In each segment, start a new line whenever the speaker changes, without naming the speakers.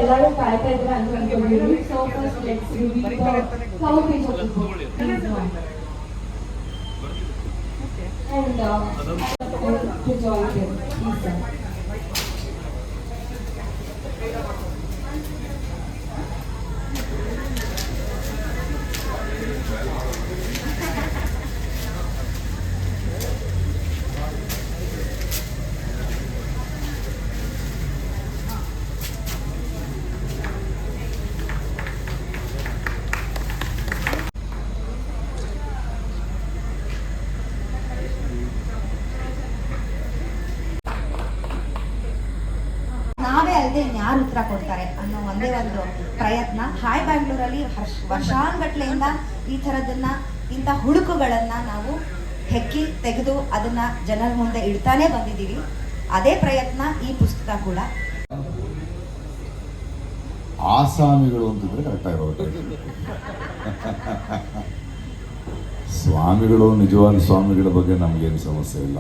ಎಲ್ಲರೂ ಕಾಯ್ತಾ ಇದ್ರೆ ಅಂತ ಅನ್ಕೊಂಡಿದ್ದೀವಿ. So first let's reveal the flower page of the book and to join them. Please, sir.
ನಾವೇ ಅಲ್ಲದೆ ಯಾರು ಉತ್ತರ ಕೊಡ್ತಾರೆ ಅನ್ನೋ ಒಂದೇ ಒಂದು ಪ್ರಯತ್ನ. ಹಾಯ್ ಬ್ಯಾಂಗ್ಳೂರಲ್ಲಿ ವರ್ಷಾನುಗಟ್ಲೆಯಿಂದ ಈ ಥರದನ್ನ ಇಂಥ ಹುಡುಕುಗಳನ್ನು ನಾವು ಹೆಕ್ಕಿ ತೆಗೆದು ಅದನ್ನ ಜನರ ಮುಂದೆ ಇಡ್ತಾನೆ ಬಂದಿದ್ದೀವಿ. ಅದೇ ಪ್ರಯತ್ನ ಈ ಪುಸ್ತಕ ಕೂಡ.
ಆಸಾಮಿಗಳು ಅಂತಿದ್ರೆ ಕರೆಕ್ಟ್ ಆಗಿರೋದು. ಸ್ವಾಮಿಗಳು, ನಿಜವಾದ ಸ್ವಾಮಿಗಳ ಬಗ್ಗೆ ನಮಗೇನು ಸಮಸ್ಯೆ ಇಲ್ಲ.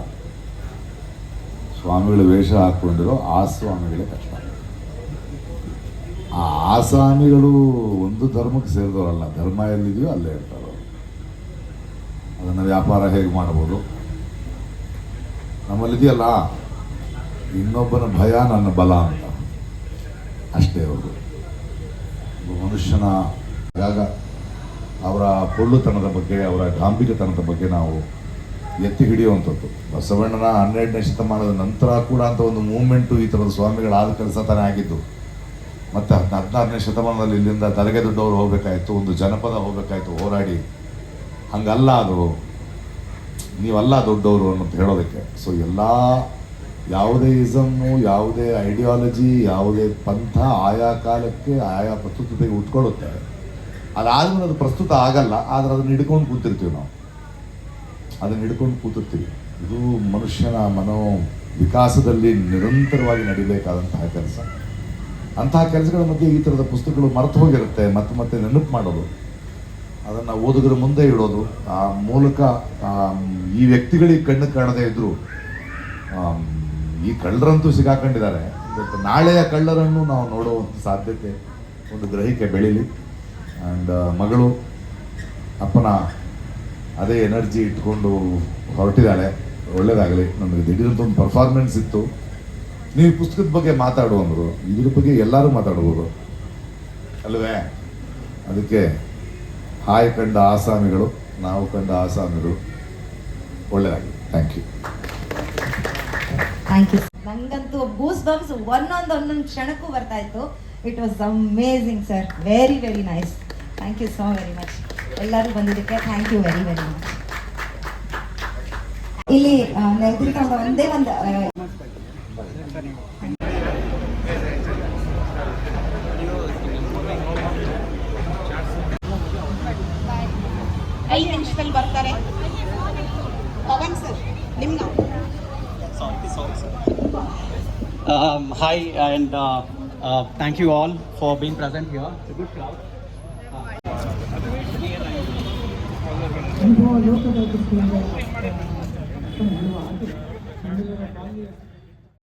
ಸ್ವಾಮಿಗಳ ವೇಷ ಹಾಕ್ಕೊಂಡಿರೋ ಆಸ್ವಾಮಿಗಳೇ ಕಷ್ಟ. ಆ ಆಸಾಮಿಗಳು ಒಂದು ಧರ್ಮಕ್ಕೆ ಸೇರಿದವರಲ್ಲ, ಧರ್ಮ ಎಲ್ಲಿದೆಯೋ ಅಲ್ಲೇ ಇರ್ತಾರೆ. ಅದನ್ನು ವ್ಯಾಪಾರ ಹೇಗೆ ಮಾಡ್ಬೋದು? ನಮ್ಮಲ್ಲಿದೆಯಲ್ಲ, ಇನ್ನೊಬ್ಬನ ಭಯ ನನ್ನ ಬಲ ಅಂತ, ಅಷ್ಟೇ ಅವರು. ಮನುಷ್ಯನ ಆಗ ಅವರ ಪೊಳ್ಳುತನದ ಬಗ್ಗೆ, ಅವರ ಗಾಂಭೀರ್ಯತನದ ಬಗ್ಗೆ ನಾವು ಎತ್ತಿ ಹಿಡಿಯುವಂಥದ್ದು. ಬಸವಣ್ಣನ 12ನೇ ಶತಮಾನದ ನಂತರ ಕೂಡ ಅಂತ ಒಂದು ಮೂವ್ಮೆಂಟು ಈ ಥರದ ಸ್ವಾಮಿಗಳಾದ ಕೆಲಸ ತಾನೇ ಆಗಿದ್ದು. ಮತ್ತು 16ನೇ ಶತಮಾನದಲ್ಲಿ ಇಲ್ಲಿಂದ ತಲೆಗೆ ದೊಡ್ಡವರು ಹೋಗಬೇಕಾಯ್ತು, ಒಂದು ಜನಪದ ಹೋಗಬೇಕಾಯ್ತು ಹೋರಾಡಿ. ಹಂಗಲ್ಲ, ಅದು ನೀವಲ್ಲ ದೊಡ್ಡವರು ಅನ್ನೋದು ಹೇಳೋದಕ್ಕೆ. ಸೊ ಎಲ್ಲ ಯಾವುದೇ ಇಸಮ್ಮು, ಯಾವುದೇ ಐಡಿಯಾಲಜಿ, ಯಾವುದೇ ಪಂಥ ಆಯಾ ಕಾಲಕ್ಕೆ ಆಯಾ ಪ್ರಸ್ತುತತೆಗೆ ಉಟ್ಕೊಳ್ಳುತ್ತೆ. ಅದಾದ್ಮೇಲೆ ಅದು ಪ್ರಸ್ತುತ ಆಗಲ್ಲ, ಆದರೆ ಅದನ್ನು ಹಿಡ್ಕೊಂಡು ಕೂತಿರ್ತೀವಿ ನಾವು. ಅದನ್ನು ಹಿಡ್ಕೊಂಡು ಕೂತಿರ್ತೀವಿ. ಇದು ಮನುಷ್ಯನ ಮನೋ ವಿಕಾಸದಲ್ಲಿ ನಿರಂತರವಾಗಿ ನಡಿಬೇಕಾದಂತಹ ಕೆಲಸ. ಅಂತಹ ಕೆಲಸಗಳ ಮಧ್ಯೆ ಈ ಥರದ ಪುಸ್ತಕಗಳು ಮರೆತು ಹೋಗಿರುತ್ತೆ. ಮತ್ತೆ ಮತ್ತೆ ನೆನಪು ಮಾಡೋದು, ಅದನ್ನು ಓದುಗರ ಮುಂದೆ ಇಡೋದು, ಆ ಮೂಲಕ ಈ ವ್ಯಕ್ತಿಗಳಿಗೆ ಕಣ್ಣು ಕಾಣದೇ ಇದ್ದರು ಈ ಕಳ್ಳರಂತೂ ಸಿಗಾಕೊಂಡಿದ್ದಾರೆ. ಇವತ್ತು ನಾಳೆಯ ಕಳ್ಳರನ್ನು ನಾವು ನೋಡೋ ಒಂದು ಸಾಧ್ಯತೆ, ಒಂದು ಗ್ರಹಿಕೆ ಬೆಳೀಲಿ. ಆ್ಯಂಡ್ ಮಗಳು ಅಪ್ಪನ ಅದೇ ಎನರ್ಜಿ ಇಟ್ಕೊಂಡು ಹೊರಟಿದ್ದಾಳೆ. ಒಳ್ಳೇದಾಗಲಿ. ನಮಗೆ ದಿಢೀರಂತ ಒಂದು ಪರ್ಫಾರ್ಮೆನ್ಸ್ ಇತ್ತು. ನೀವು ಪುಸ್ತಕದ ಬಗ್ಗೆ ಮಾತಾಡು ಅಂದರು. ಇದ್ರ ಬಗ್ಗೆ ಎಲ್ಲರೂ ಮಾತಾಡ್ಬೋದು ಅಲ್ವೇ? ಅದಕ್ಕೆ ಹಾಯ್ ಕಂಡ ಆಸಾಮಿಗಳು, ನಾವು ಕಂಡ ಆಸಾಮಿಗಳು. ಒಳ್ಳೆಯದಾಗಲಿ. Thank you.
Thank you. ನಂಗಂತೂ ಗೂಸ್ ಬಂಪ್ಸ್ ಒಂದೊಂದು ಕ್ಷಣಕ್ಕೂ ಬರ್ತಾ ಇತ್ತು. It was amazing sir. Very very nice. Thank you so very much. ಎಲ್ಲರೂ ಬಂದಿದ್ದಕ್ಕೆ thank you very very much. ಇಲ್ಲಿ ನೆನಪಿಟ್ಕೊಂಡು ಒಂದೇ ಒಂದು
Hi, and thank you all for being present here. It's a good crowd.
ಅನುಭವ ಲೋಕದ